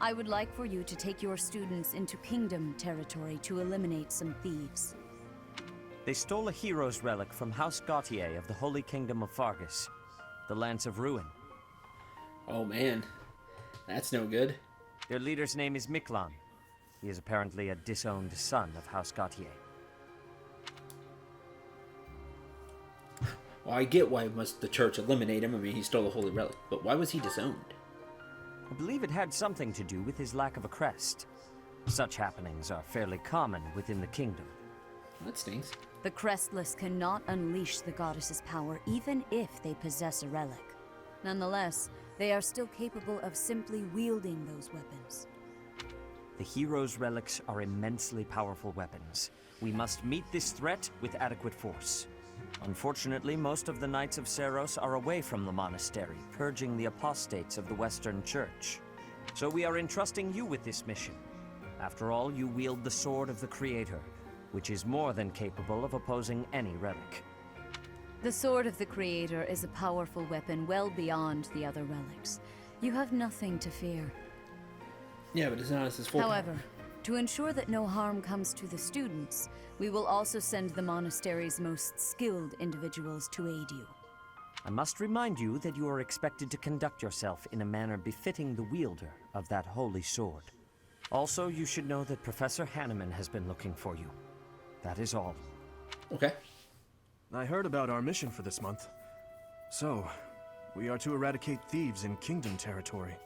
I would like for you to take your students into Kingdom territory to eliminate some thieves. They stole a hero's relic from House Gautier of the Holy Kingdom of Fargus, the Lance of Ruin. Oh man, that's no good. Their leader's name is Miklan. He is apparently a disowned son of House Gautier. Well, I get why must the church eliminate him. I mean, he stole a holy relic, but why was he disowned? I believe it had something to do with his lack of a crest. Such happenings are fairly common within the kingdom. That stings. The Crestless cannot unleash the goddess's power even if they possess a relic. Nonetheless, they are still capable of simply wielding those weapons. The hero's relics are immensely powerful weapons. We must meet this threat with adequate force. Unfortunately, most of the Knights of Seiros are away from the monastery, purging the apostates of the Western Church. So we are entrusting you with this mission. After all, you wield the Sword of the Creator, which is more than capable of opposing any relic. The Sword of the Creator is a powerful weapon well beyond the other relics. You have nothing to fear. Yeah, but it's not as his full However, power. to ensure that no harm comes to the students, we will also send the monastery's most skilled individuals to aid you. I must remind you that you are expected to conduct yourself in a manner befitting the wielder of that holy sword. Also, you should know that Professor Hanneman has been looking for you. That is all. Okay. I heard about our mission for this month. So, we are to eradicate thieves in Kingdom territory.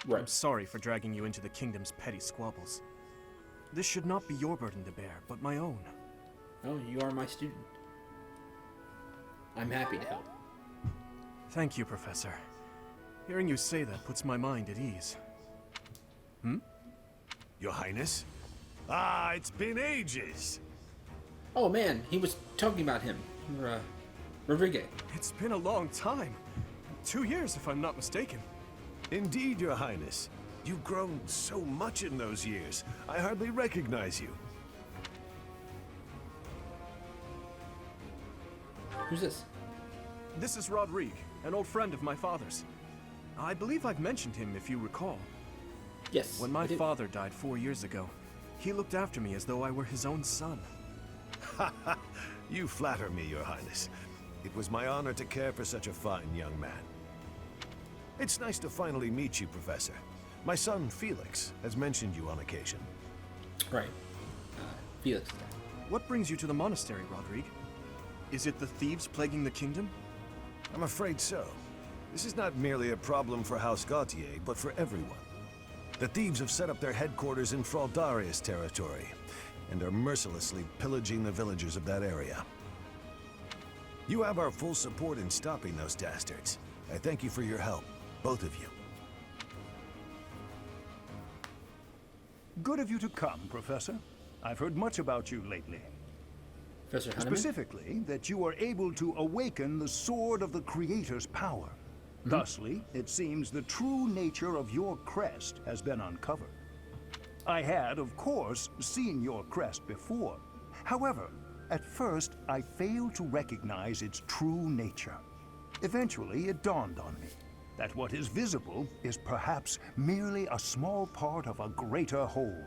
Right. I'm sorry for dragging you into the Kingdom's petty squabbles. This should not be your burden to bear, but my own. Oh, you are my student. I'm happy to help. Thank you, Professor. Hearing you say that puts my mind at ease. Your Highness? Ah, it's been ages! Oh man, he was talking about him. Rodriguez. It's been a long time. 2 years, if I'm not mistaken. Indeed, Your Highness. You've grown so much in those years, I hardly recognize you. Who's this? This is Rodrigue, an old friend of my father's. I believe I've mentioned him, if you recall. Yes. When my I do. father died 4 years ago, he looked after me as though I were his own son. You flatter me, Your Highness. It was my honor to care for such a fine young man. It's nice to finally meet you, Professor. My son, Felix, has mentioned you on occasion. Right. Felix. What brings you to the monastery, Rodrigue? Is it the thieves plaguing the kingdom? I'm afraid so. This is not merely a problem for House Gautier, but for everyone. The thieves have set up their headquarters in Fraldarius territory, and are mercilessly pillaging the villagers of that area. You have our full support in stopping those dastards. I thank you for your help, both of you. Good of you to come, Professor. I've heard much about you lately. Professor Hanneman? Specifically, that you are able to awaken the Sword of the Creator's power. Thusly, it seems the true nature of your crest has been uncovered. I had, of course, seen your crest before. However, at first, I failed to recognize its true nature. Eventually, it dawned on me that what is visible is perhaps merely a small part of a greater whole.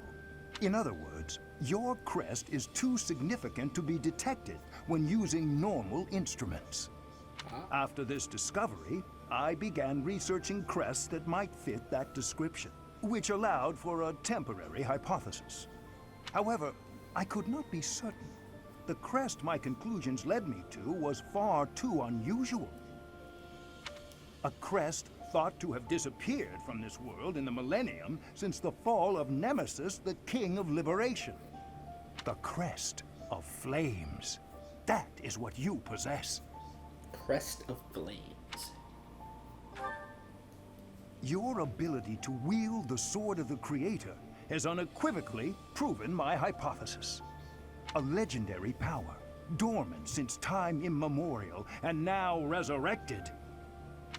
In other words, your crest is too significant to be detected when using normal instruments. After this discovery, I began researching crests that might fit that description, which allowed for a temporary hypothesis. However, I could not be certain. The crest my conclusions led me to was far too unusual. A crest thought to have disappeared from this world in the millennium since the fall of Nemesis, the King of Liberation. The crest of flames. That is what you possess. Crest of Flames. Your ability to wield the Sword of the Creator has unequivocally proven my hypothesis. A legendary power, dormant since time immemorial, and now resurrected.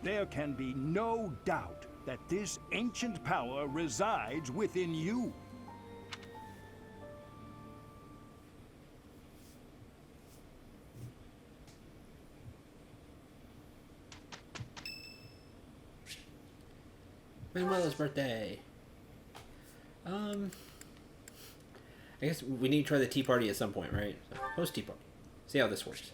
There can be no doubt that this ancient power resides within you. Manuela's birthday. I guess we need to try the tea party at some point, right? So, host tea party. See how this works.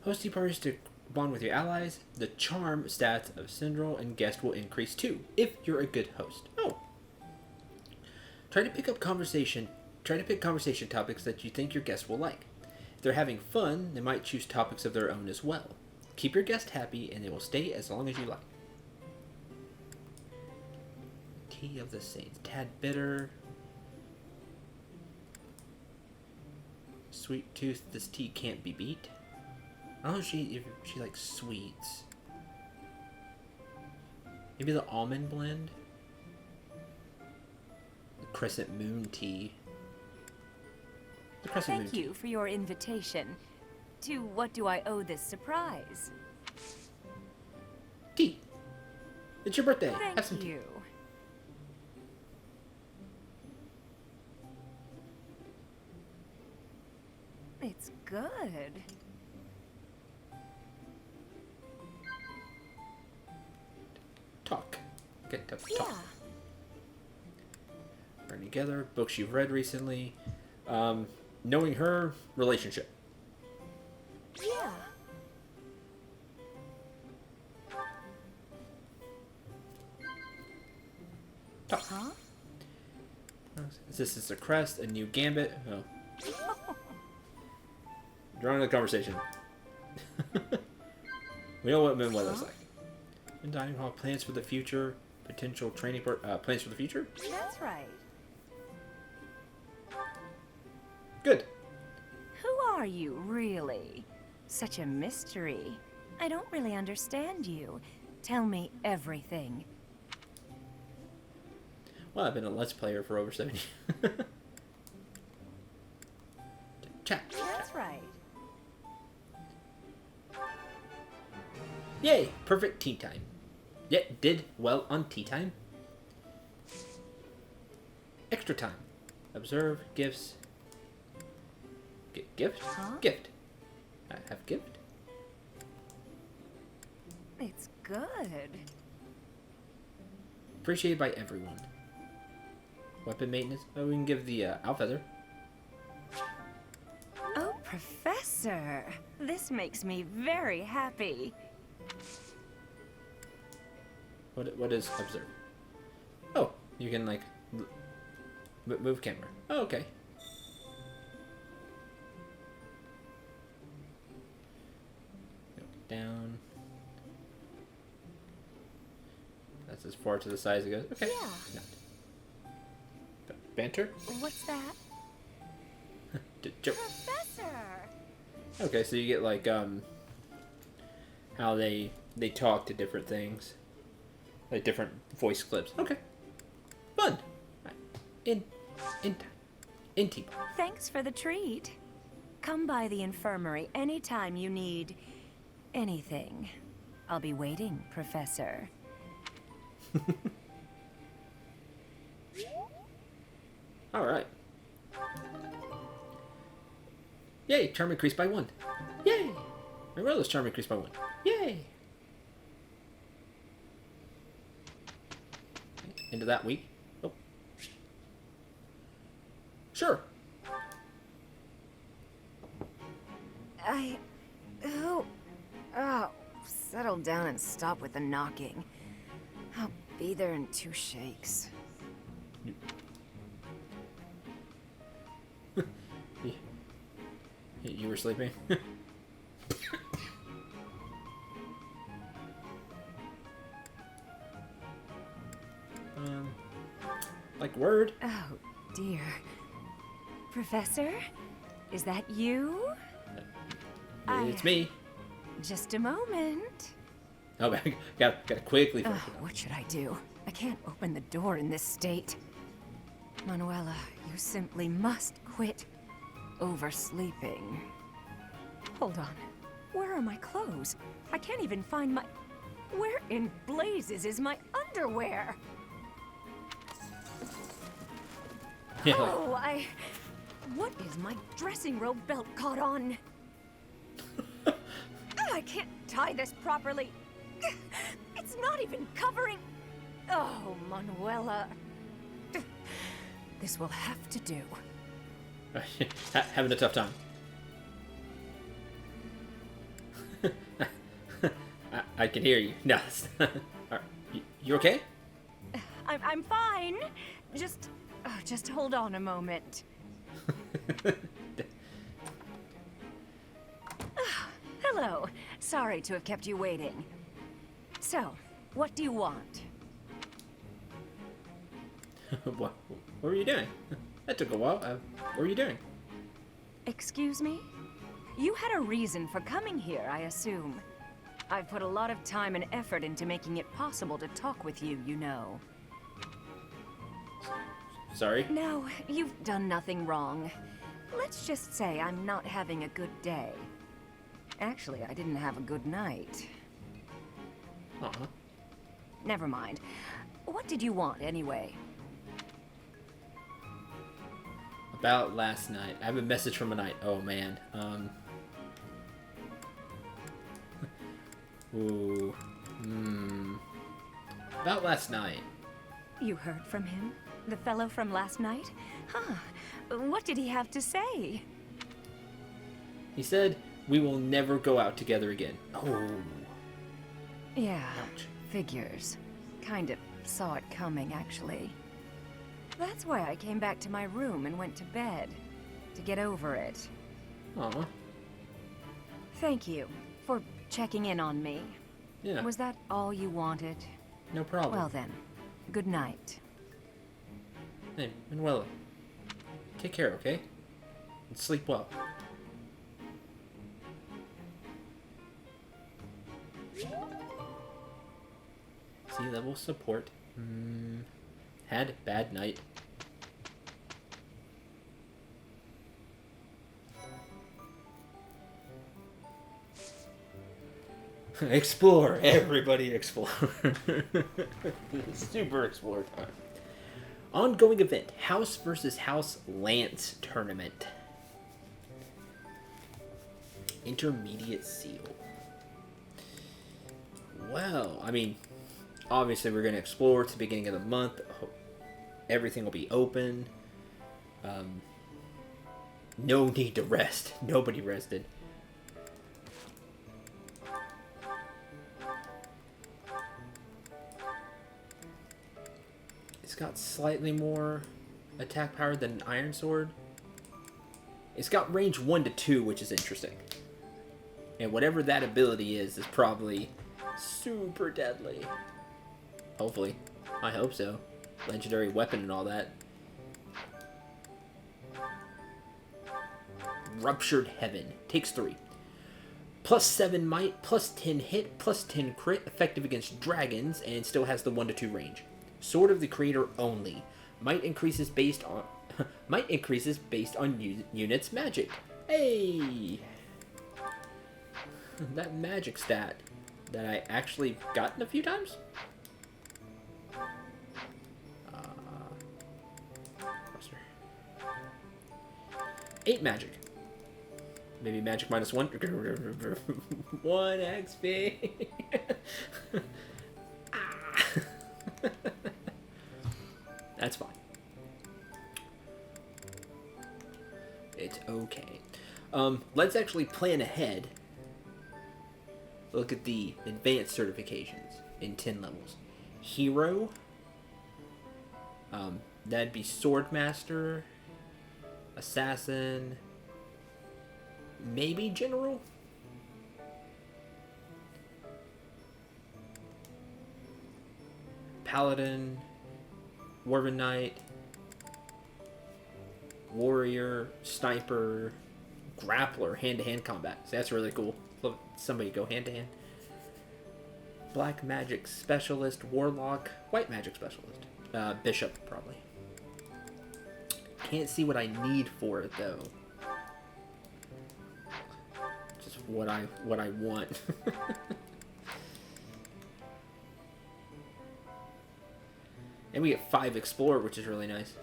Host tea parties to bond with your allies. The charm stats of Cendril and guest will increase too, if you're a good host. Oh. Try to pick conversation topics that you think your guests will like. If they're having fun, they might choose topics of their own as well. Keep your guest happy and they will stay as long as you like. Tea of the Saints. Tad bitter. Sweet tooth, this tea can't be beat. I don't know if she likes sweets. Maybe the almond blend? The crescent moon tea. The crescent moon Thank tea. you for your invitation. To what do I owe this surprise? Tea. It's your birthday. Have some Thank tea. you. It's good. Talk. Okay, talk. Yeah. Learn together. Books you've read recently. Knowing her relationship. Yeah. Talk. Huh? This is a crest, a new gambit. Oh. Drawing the conversation. We know what Manuela's like. In dining hall, plans for the future, potential training plans for the future. That's right. Good. Who are you, really? Such a mystery. I don't really understand you. Tell me everything. Well, I've been a Let's Player for over 7 years. Chat. That's right. Yay! Perfect tea time. Yeah, did well on tea time. Extra time. Observe gifts. Gift? Huh? Gift. I have gift. It's good. Appreciated by everyone. Weapon maintenance. Oh, we can give the owl feather. Oh, Professor. This makes me very happy. What is observe? Oh, you can like move camera. Oh, okay. Down. That's as far to the side as it goes. Okay. Yeah. Banter. What's that? Joke. Professor! Okay, so you get like how they talk to different things, like different voice clips. Okay, fun. In tea. Thanks for the treat. Come by the infirmary anytime you need anything. I'll be waiting, Professor. All right. Yay! Charm increased by 1. Yay! Manuela's charm increased by 1. Yay! Into that week. Oh. Sure. Oh, settle down and stop with the knocking. I'll be there in 2 shakes. You were sleeping? Like word? Oh, dear. Professor? Is that you? It's me. Just a moment. Oh, gotta quickly finish it up. What should I do? I can't open the door in this state. Manuela, you simply must quit oversleeping. Hold on. Where are my clothes? I can't even find my... Where in blazes is my underwear? Yeah, like- Oh, What is my dressing robe belt caught on? I can't tie this properly. It's not even covering... Oh, Manuela. This will have to do. Having a tough time. I can hear you. No, you okay? I'm fine. Just hold on a moment. Hello. Sorry to have kept you waiting. So, what do you want? What were you doing? That took a while. What were you doing? Excuse me? You had a reason for coming here, I assume. I've put a lot of time and effort into making it possible to talk with you, you know. Sorry? No, you've done nothing wrong. Let's just say I'm not having a good day. Actually, I didn't have a good night. Uh-huh. Never mind. What did you want, anyway? About last night. I have a message from a night. Oh, man. Ooh. About last night. You heard from him? The fellow from last night? Huh. What did he have to say? He said, we will never go out together again. Oh. Yeah, Ouch. figures. Kind of saw it coming, actually. That's why I came back to my room and went to bed. To get over it. Aw. Thank you for checking in on me. Yeah. Was that all you wanted? No problem. Well then, good night. Hey, Manuela. Take care, okay? And sleep well. Sea level support. Had bad night. Explore, everybody explore. Super explore time. Ongoing event, House versus House Lance Tournament. Intermediate seal. Well, I mean, obviously we're going to explore. It's the beginning of the month. Everything will be open. No need to rest. Nobody rested. It's got slightly more attack power than an Iron Sword. It's got range 1 to 2, which is interesting. And whatever that ability is probably super deadly. Hopefully. I hope so. Legendary weapon and all that. Ruptured Heaven. Takes 3. Plus 7 might, plus 10 hit, plus 10 crit, effective against dragons, and still has the 1 to 2 range. Sword of the Creator only. Might increases based on units magic. Hey! That magic stat that I actually gotten a few times. 8 magic. Maybe magic minus 1. 1 XP. That's fine. It's okay. Let's actually plan ahead. Look at the advanced certifications in 10 levels. Hero. That'd be Swordmaster. Assassin. Maybe General? Paladin. Dwarven Knight. Warrior. Sniper. Grappler. Hand-to-hand combat. So that's really cool. Love somebody go hand-to-hand. Black Magic Specialist. Warlock. White Magic Specialist. Bishop, probably. Can't see what I need for it, though. Just what I want. And we get 5 Explorer, which is really nice.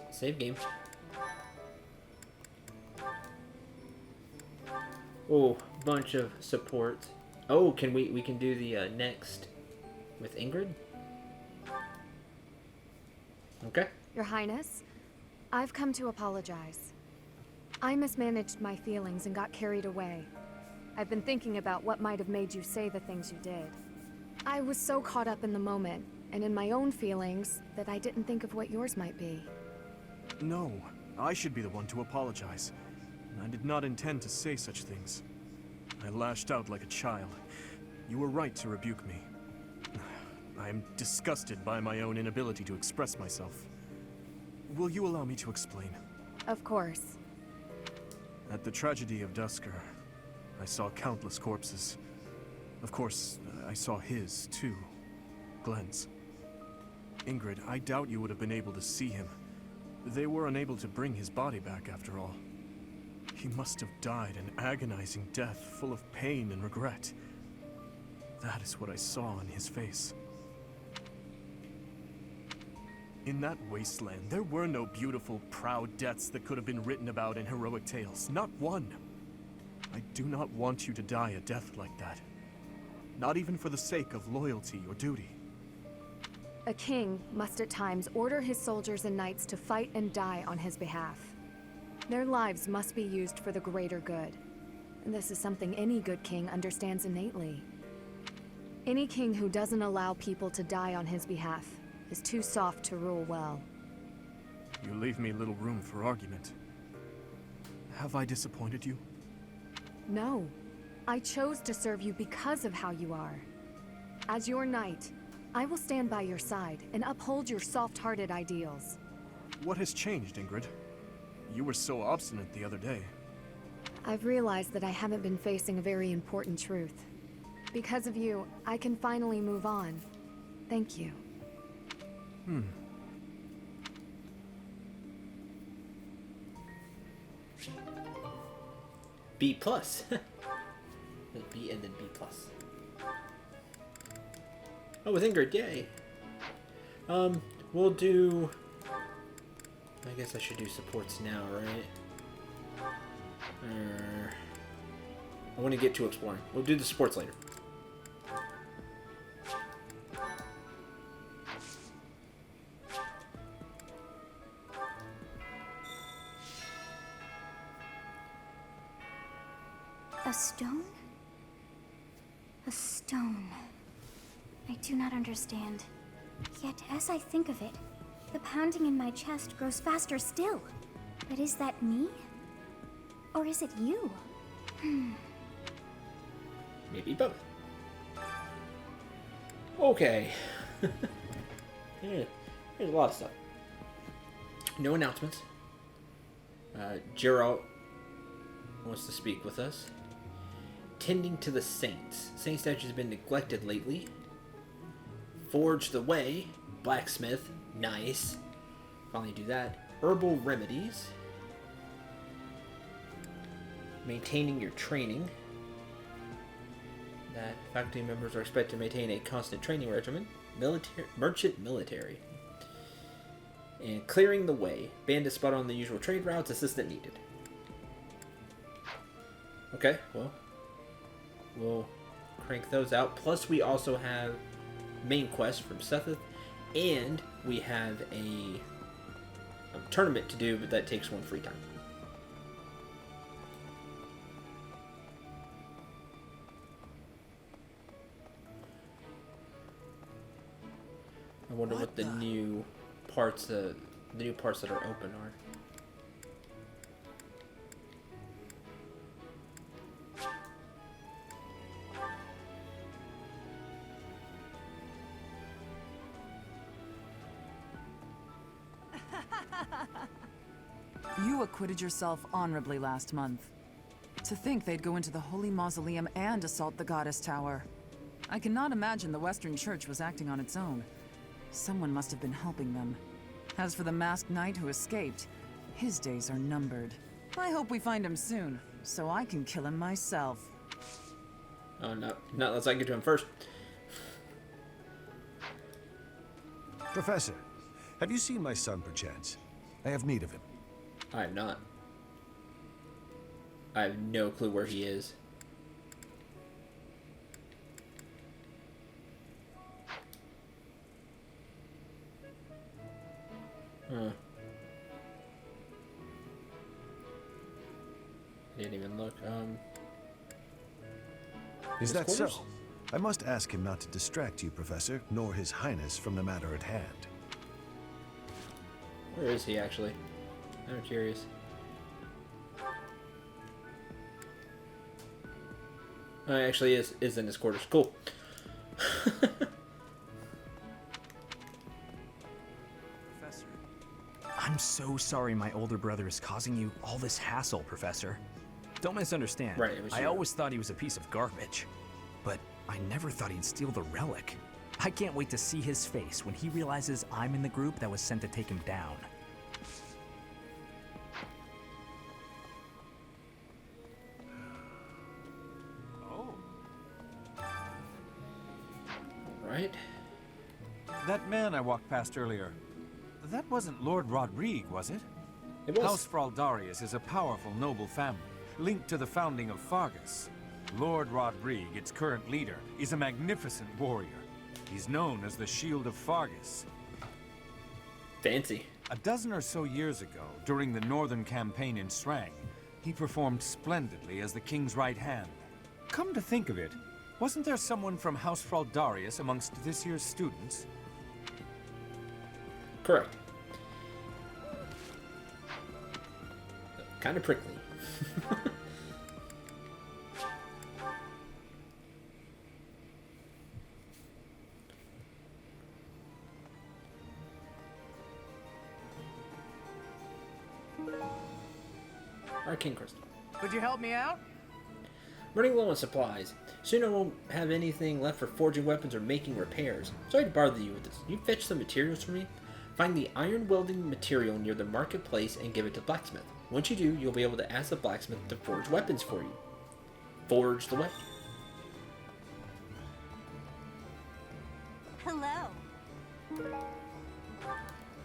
Save game. Oh, bunch of support. Oh, we can do the next with Ingrid? Okay. Your Highness, I've come to apologize. I mismanaged my feelings and got carried away. I've been thinking about what might have made you say the things you did. I was so caught up in the moment and in my own feelings that I didn't think of what yours might be. No, I should be the one to apologize. I did not intend to say such things. I lashed out like a child. You were right to rebuke me. I am disgusted by my own inability to express myself. Will you allow me to explain? Of course. At the tragedy of Dusker, I saw countless corpses. Of course, I saw his, too. Glenn's. Ingrid, I doubt you would have been able to see him. They were unable to bring his body back, after all. He must have died an agonizing death, full of pain and regret. That is what I saw in his face. In that wasteland, there were no beautiful, proud deaths that could have been written about in heroic tales. Not one. I do not want you to die a death like that. Not even for the sake of loyalty or duty. A king must at times order his soldiers and knights to fight and die on his behalf. Their lives must be used for the greater good. And this is something any good king understands innately. Any king who doesn't allow people to die on his behalf is too soft to rule well. You leave me little room for argument. Have I disappointed you? No. I chose to serve you because of how you are. As your knight, I will stand by your side and uphold your soft-hearted ideals. What has changed, Ingrid? You were so obstinate the other day. I've realized that I haven't been facing a very important truth. Because of you, I can finally move on. Thank you. B plus. B and then B plus. Oh, with Ingrid, yay. We'll do. I guess I should do supports now, right? I want to get to exploring. We'll do the supports later. A stone? A stone. I do not understand. Yet, as I think of it, the pounding in my chest grows faster still. But is that me? Or is it you? Maybe both. Okay. Yeah, there's a lot of stuff. No announcements. Geralt wants to speak with us. Tending to the saints. Saint statues have been neglected lately. Forge the way. Blacksmith. Nice. Finally do that. Herbal remedies. Maintaining your training. That faculty members are expected to maintain a constant training regimen. Merchant military. And clearing the way. Bandit spot on the usual trade routes. Assistant needed. Okay, well. We'll crank those out. Plus, we also have main quest from Sethith, and we have a tournament to do, but that takes one free time. I wonder what the new parts, that are open are. You acquitted yourself honorably last month. To think they'd go into the Holy Mausoleum and assault the Goddess Tower. I cannot imagine the Western Church was acting on its own. Someone must have been helping them. As for the masked knight who escaped, his days are numbered. I hope we find him soon, so I can kill him myself. Oh, no. Not unless I get to him first. Professor, have you seen my son, perchance? I have need of him. I have not. I have no clue where he is. Huh. Didn't even look. Is His that quarters? so? I must ask him not to distract you, Professor, nor His Highness from the matter at hand. Where is he actually? I'm curious. Oh, he actually is in his quarters. Cool. Professor, I'm so sorry my older brother is causing you all this hassle, Professor. Don't misunderstand. Right, it was I you. always thought he was a piece of garbage, but I never thought he'd steal the relic. I can't wait to see his face when he realizes I'm in the group that was sent to take him down. Right? That man I walked past earlier, that wasn't Lord Rodrigue, was it? It was. House Fraldarius is a powerful noble family, linked to the founding of Fargus. Lord Rodrigue, its current leader, is a magnificent warrior. He's known as the Shield of Fargus. Fancy. A dozen or so years ago, during the Northern Campaign in Srang, he performed splendidly as the king's right hand. Come to think of it, wasn't there someone from House Fraldarius amongst this year's students? Correct. Kind of prickly. Arcane Crystal. Could you help me out? Running low on supplies. Soon I won't have anything left for forging weapons or making repairs. Sorry to bother you with this. You fetch some materials for me? Find the iron welding material near the marketplace and give it to blacksmith. Once you do, you'll be able to ask the blacksmith to forge weapons for you. Forge the weapon. Hello.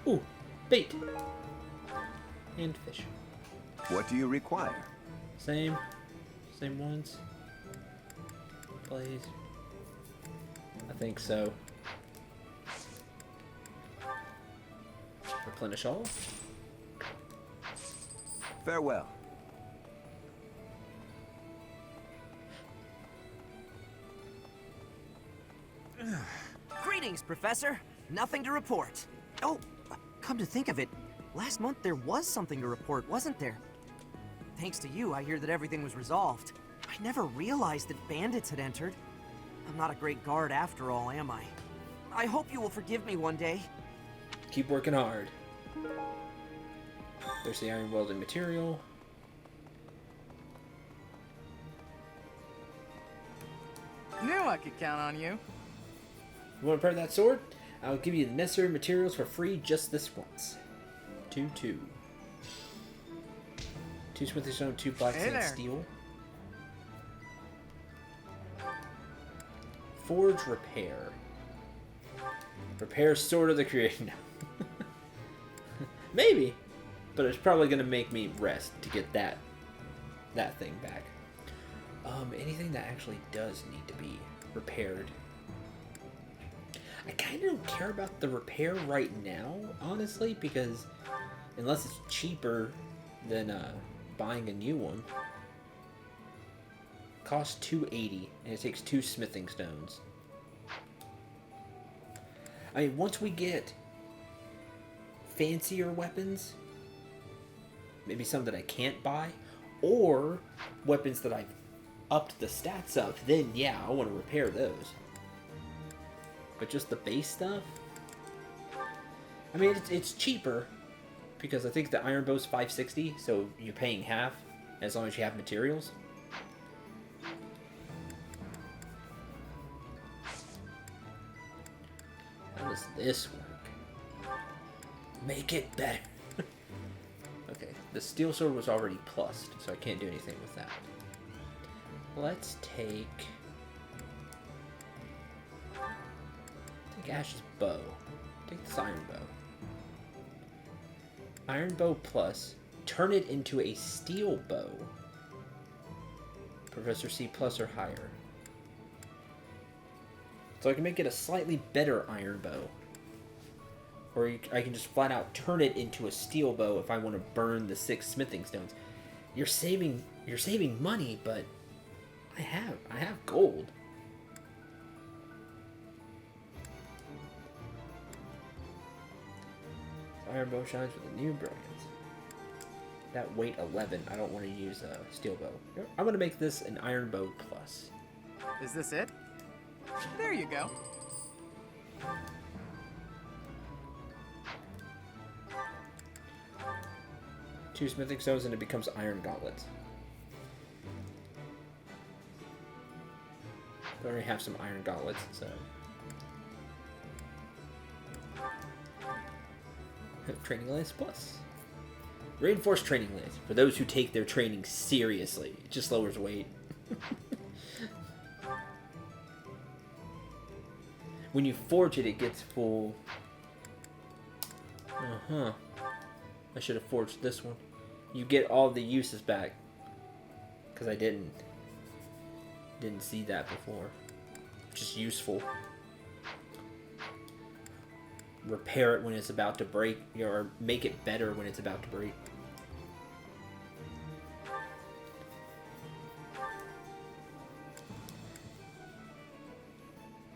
Ooh, bait. And fish. What do you require? Same ones. Please. I think so. Replenish all. Farewell. Greetings, Professor. Nothing to report. Oh, come to think of it, last month there was something to report, wasn't there? Thanks to you, I hear that everything was resolved. I never realized that bandits had entered. I'm not a great guard after all, am I? I hope you will forgive me one day. Keep working hard. There's the iron welding material. Knew I could count on you. You want to repair that sword? I'll give you the necessary materials for free just this once. 2. 2 smithy stone, 2 black Hey sand there. steel. Forge repair. Repair sword of the creation. Maybe, but it's probably gonna make me rest to get that thing back. Anything that actually does need to be repaired. I kind of don't care about the repair right now, honestly, because unless it's cheaper than buying a new one. Costs 280, and it takes 2 smithing stones. I mean, once we get fancier weapons, maybe some that I can't buy, or weapons that I've upped the stats of, then yeah, I want to repair those. But just the base stuff? I mean, it's cheaper, because I think the iron bow's 560, so you're paying half as long as you have materials. How does this work? Make it better. Okay, the steel sword was already plussed, so I can't do anything with that. Let's take Ash's bow. Take this iron bow. Iron bow plus. Turn it into a steel bow. Professor C plus or higher. So I can make it a slightly better iron bow. Or I can just flat out turn it into a steel bow if I want to burn the 6 smithing stones. You're saving money, but I have gold. Iron bow shines with a new brilliance. That weight 11. I don't want to use a steel bow. I'm gonna make this an iron bow plus. Is this it? There you go. Two smithing stones and it becomes iron gauntlets. I already have some iron gauntlets, so. Training lance plus. Reinforced training lance for those who take their training seriously. It just lowers weight. When you forge it, it gets full. Uh-huh. I should have forged this one. You get all the uses back. Because I didn't see that before. Which is useful. Repair it when it's about to break, or make it better when it's about to break.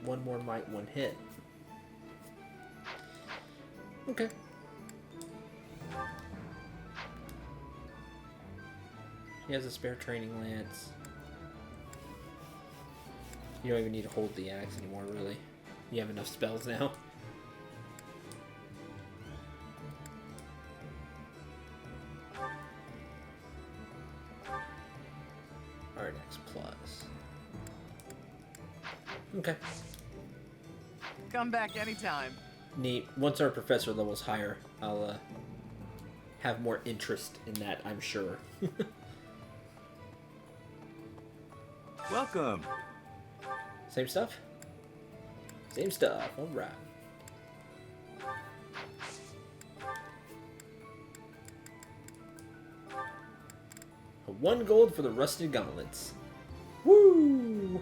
One more might, one hit. Okay. He has a spare training lance. You don't even need to hold the axe anymore, really. You have enough spells now. Ardex plus. Okay. Come back anytime. Neat. Once our professor level's higher, I'll have more interest in that, I'm sure. Welcome. Same stuff? Same stuff. Alright. One gold for the rusted gauntlets. Woo!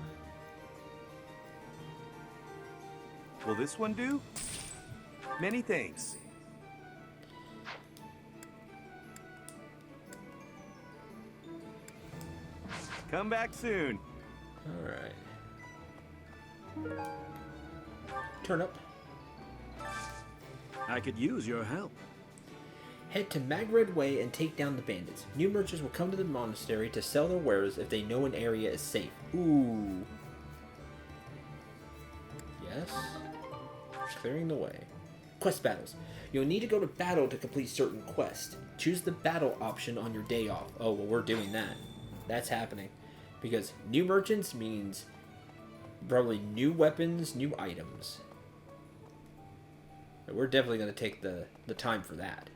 Will this one do? Many thanks. Come back soon. Alright. Turnip. I could use your help. Head to Magred Way and take down the bandits. New merchants will come to the monastery to sell their wares if they know an area is safe. Ooh. Yes. Clearing the way. Quest battles. You'll need to go to battle to complete certain quests. Choose the battle option on your day off. Oh, well, we're doing that. That's happening. Because new merchants means probably new weapons, new items. We're definitely going to take the time for that.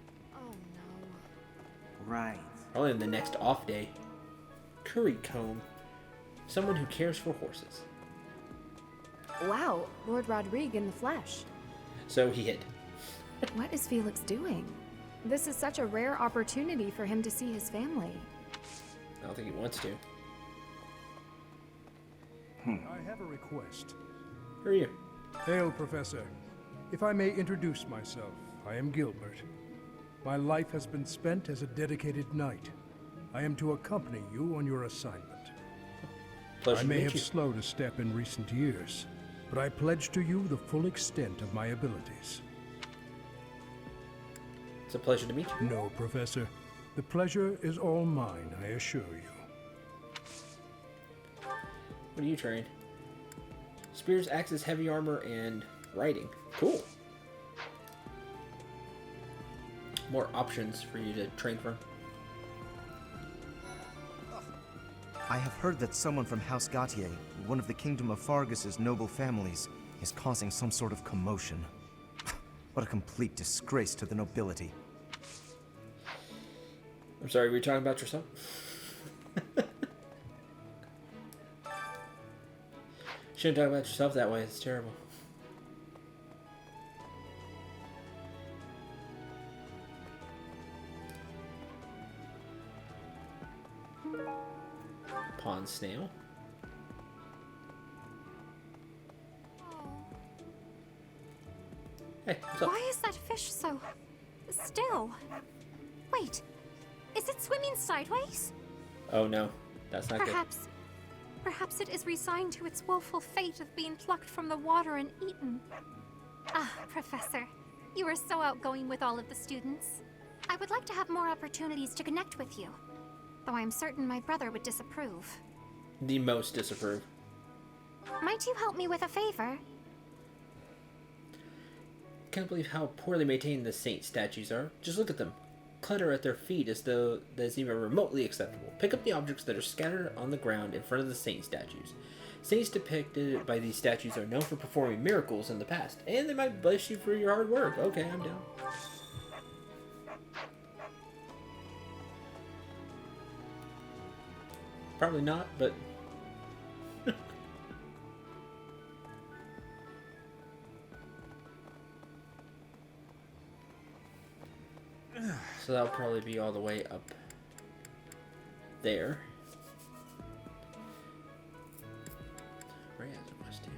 Right. Probably on the next off day. Curry Comb. Someone who cares for horses. Wow, Lord Rodrigue in the flesh. So he hid. What is Felix doing? This is such a rare opportunity for him to see his family. I don't think he wants to. I have a request. Who are you? Hail, Professor. If I may introduce myself, I am Gilbert. My life has been spent as a dedicated knight. I am to accompany you on your assignment. Pleasure I to may meet have you. slowed a step in recent years, but I pledge to you the full extent of my abilities. It's a pleasure to meet you. No, Professor. The pleasure is all mine, I assure you. What are you trained? Spears, axes, heavy armor, and riding. Cool. More options for you to train from. I have heard that someone from House Gautier, one of the Kingdom of Fargus's noble families, is causing some sort of commotion. What a complete disgrace to the nobility. I'm sorry, were you talking about yourself? Shouldn't talk about yourself that way, it's terrible. Pond snail. Hey, what's up? Why is that fish so still? Wait, is it swimming sideways? Oh no, that's not good. Perhaps it is resigned to its woeful fate of being plucked from the water and eaten. Ah, Professor, you are so outgoing with all of the students. I would like to have more opportunities to connect with you, though I'm certain my brother would disapprove. The most disapprove. Might you help me with a favor? Can't believe how poorly maintained the saint statues are. Just look at them. Clutter at their feet as though that's even remotely acceptable. Pick up the objects that are scattered on the ground in front of the saint statues. Saints depicted by these statues are known for performing miracles in the past, and they might bless you for your hard work. Okay, I'm down. Probably not, but... So that'll probably be all the way up there. Right as it was too.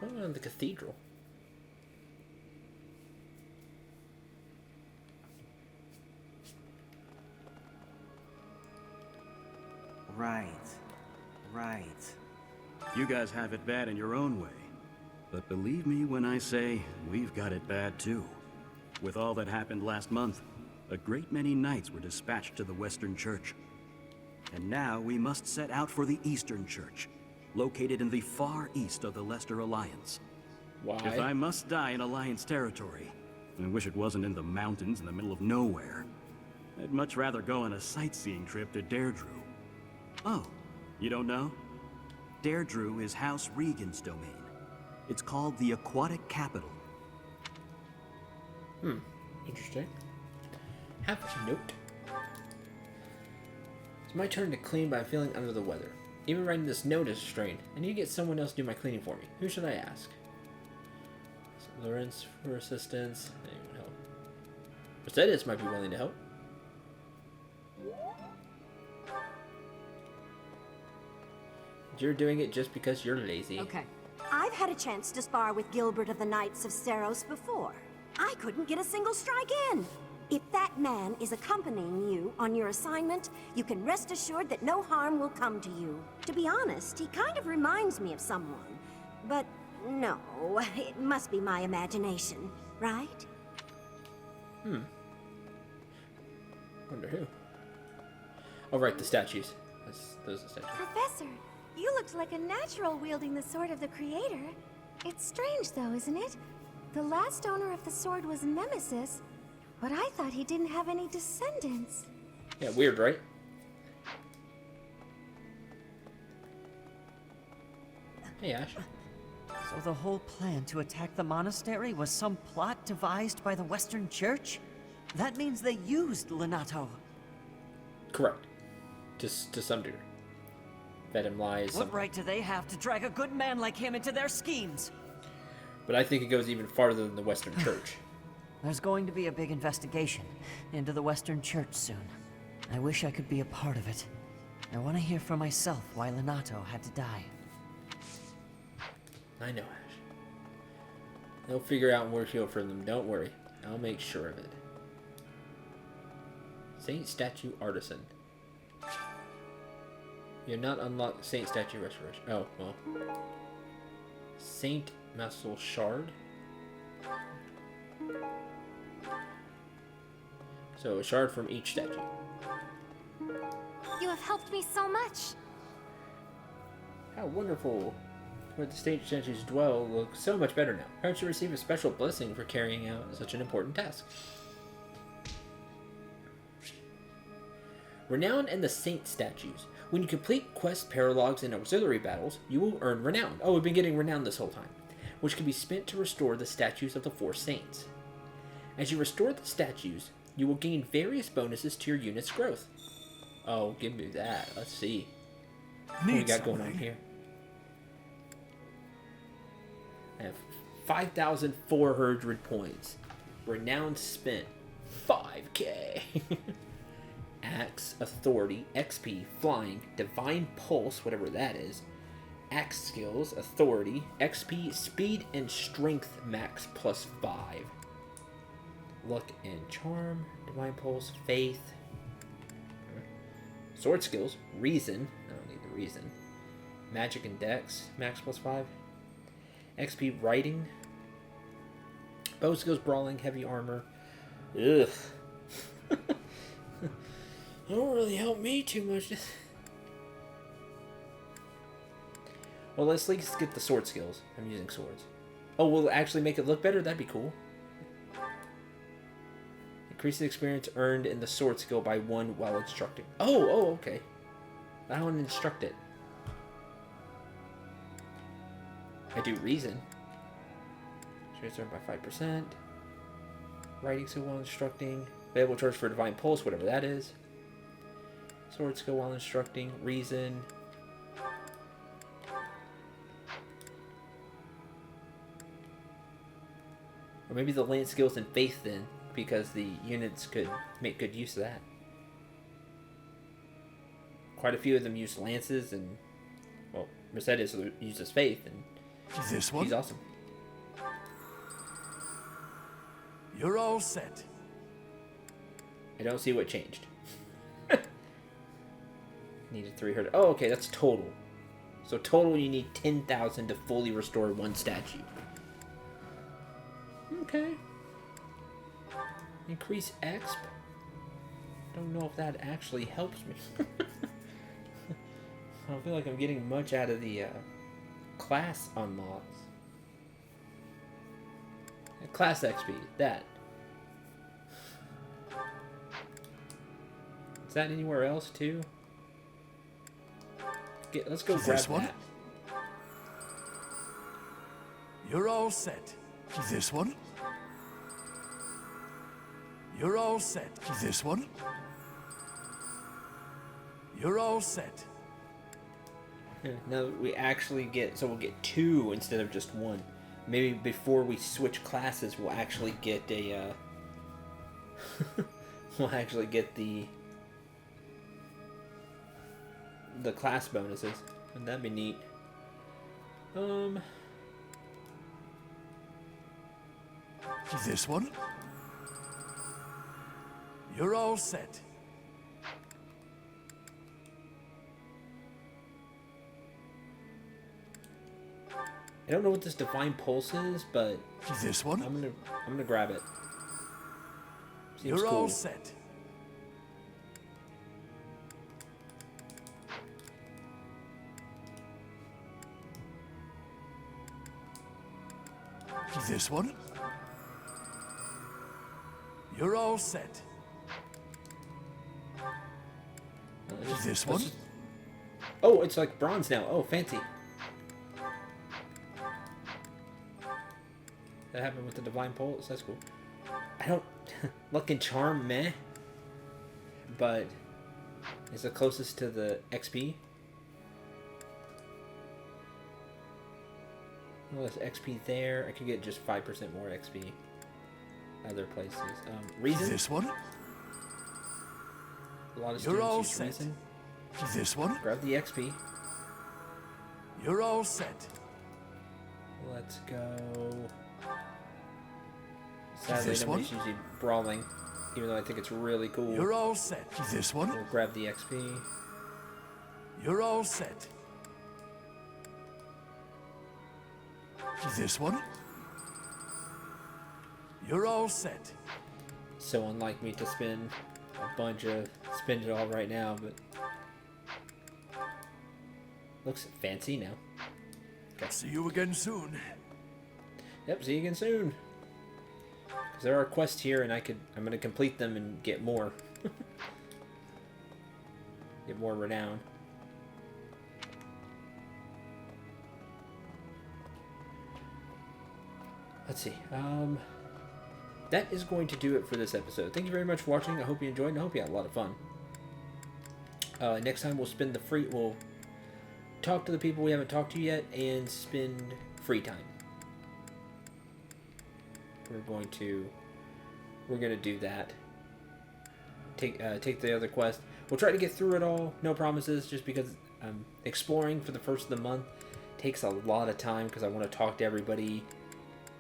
What about the cathedral? Right. You guys have it bad in your own way. But believe me when I say we've got it bad too. With all that happened last month, a great many knights were dispatched to the Western Church. And now we must set out for the Eastern Church, located in the far east of the Leicester Alliance. Why? If I must die in Alliance territory, I wish it wasn't in the mountains in the middle of nowhere. I'd much rather go on a sightseeing trip to Deirdre. Oh, you don't know? Deirdre is House Regan's domain. It's called the Aquatic Capital. Interesting. Have a note. It's my turn to clean, but I'm feeling under the weather. Even writing this note is a strain. I need to get someone else to do my cleaning for me. Who should I ask? Lawrence for assistance. Anyone help? Mercedes might be willing to help. You're doing it just because you're lazy. Okay. I've had a chance to spar with Gilbert of the Knights of Seros before. I couldn't get a single strike in. If that man is accompanying you on your assignment, you can rest assured that no harm will come to you. To be honest, he kind of reminds me of someone. But no, it must be my imagination, right? Wonder who. Oh, right, the statues. Those are the statues. Professor, you looked like a natural wielding the sword of the Creator. It's strange, though, isn't it? The last owner of the sword was Nemesis, but I thought he didn't have any descendants. Yeah, weird, right? Hey, Ash. So the whole plan to attack the monastery was some plot devised by the Western Church? That means they used Lenato. Correct. Just to some degree. Fed him lies. What right do they have to drag a good man like him into their schemes? But I think it goes even farther than the Western Church. There's going to be a big investigation into the Western Church soon. I wish I could be a part of it. I want to hear for myself why Lenato had to die. I know, Ash. They'll figure out where to heal for them. Don't worry. I'll make sure of it. Saint Statue Artisan. You're not unlocked Saint Statue Restoration. Oh, well. Saint Muscle Shard. So a shard from each statue. You have helped me so much. How wonderful. Where the stage statues dwell looks so much better now. Perhaps you receive a special blessing for carrying out such an important task. Renown and the Saint statues. When you complete quest paralogs and auxiliary battles, you will earn renown. Oh, we've been getting renown this whole time. Which can be spent to restore the statues of the four saints. As you restore the statues, you will gain various bonuses to your unit's growth. Oh, give me that. Let's see. What we got going on here? I have 5,400 points. Renown spent 5k. Axe, Authority, XP, Flying, Divine Pulse, whatever that is, axe skills, authority, XP, speed, and strength max +5. Luck and charm, divine pulse, faith. Sword skills, reason. I don't need the reason. Magic and dex, max +5. XP, writing. Bow skills, brawling, heavy armor. Ugh. Don't really help me too much. Well, let's at least get the sword skills. I'm using swords. Oh, will it actually make it look better? That'd be cool. Increase the experience earned in the sword skill by 1 while instructing. Oh, okay. I want to instruct it. I do reason. Strength earned by 5%. Writing skill while instructing. Available charge for divine pulse, whatever that is. Sword skill while instructing. Reason. Or maybe the lance skills and faith then, because the units could make good use of that. Quite a few of them use lances, and well, Mercedes uses faith, and this one? She's awesome. You're all set. I don't see what changed. Needed 300. Oh, okay, that's total. So total, you need 10,000 to fully restore 1 statue. Okay. Increase exp. Don't know if that actually helps me. I don't feel like I'm getting much out of the class unlocks. Class XP, that. Is that anywhere else too? Let's go grab this one? that. You're all set. This one? You're all set. This one? You're all set. Yeah, now we actually get, so we'll get 2 instead of just 1. Maybe before we switch classes, we'll actually get a, we'll actually get the class bonuses. Wouldn't that be neat? This one? You're all set. I don't know what this divine pulse is, but this one? I'm gonna grab it. Seems You're cool. all set. This one? You're all set. This one? Oh, it's like bronze now. Oh, fancy. That happened with the divine pulse. That's cool. I don't luck and charm, meh. But is it closest to the XP? Well, there's XP there. I could get just 5% more XP. Other places. Reason. This one? A lot of You're all students use set. reason. This one? Grab the XP. You're all set. Let's go. Sadly, This nobody's one? usually brawling, even though I think it's really cool. You're all set. This one? We'll grab the XP. You're all set. This one? You're all set. So unlike me to spend spend it all right now, but looks fancy now. Okay. See you again soon. Yep, see you again soon. Because there are quests here, and I'm gonna complete them and get more. Get more renown. Let's see. That is going to do it for this episode. Thank you very much for watching. I hope you enjoyed, and I hope you had a lot of fun. Next time we'll talk to the people we haven't talked to yet, and spend free time. We're gonna do that. Take the other quest. We'll try to get through it all. No promises, just because I'm exploring for the first of the month. takes a lot of time because I want to talk to everybody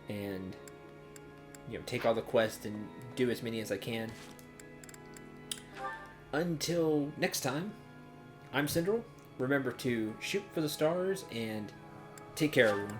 and, you know, take all the quests and do as many as I can. Until next time, I'm Cendril. Remember to shoot for the stars and take care, everyone.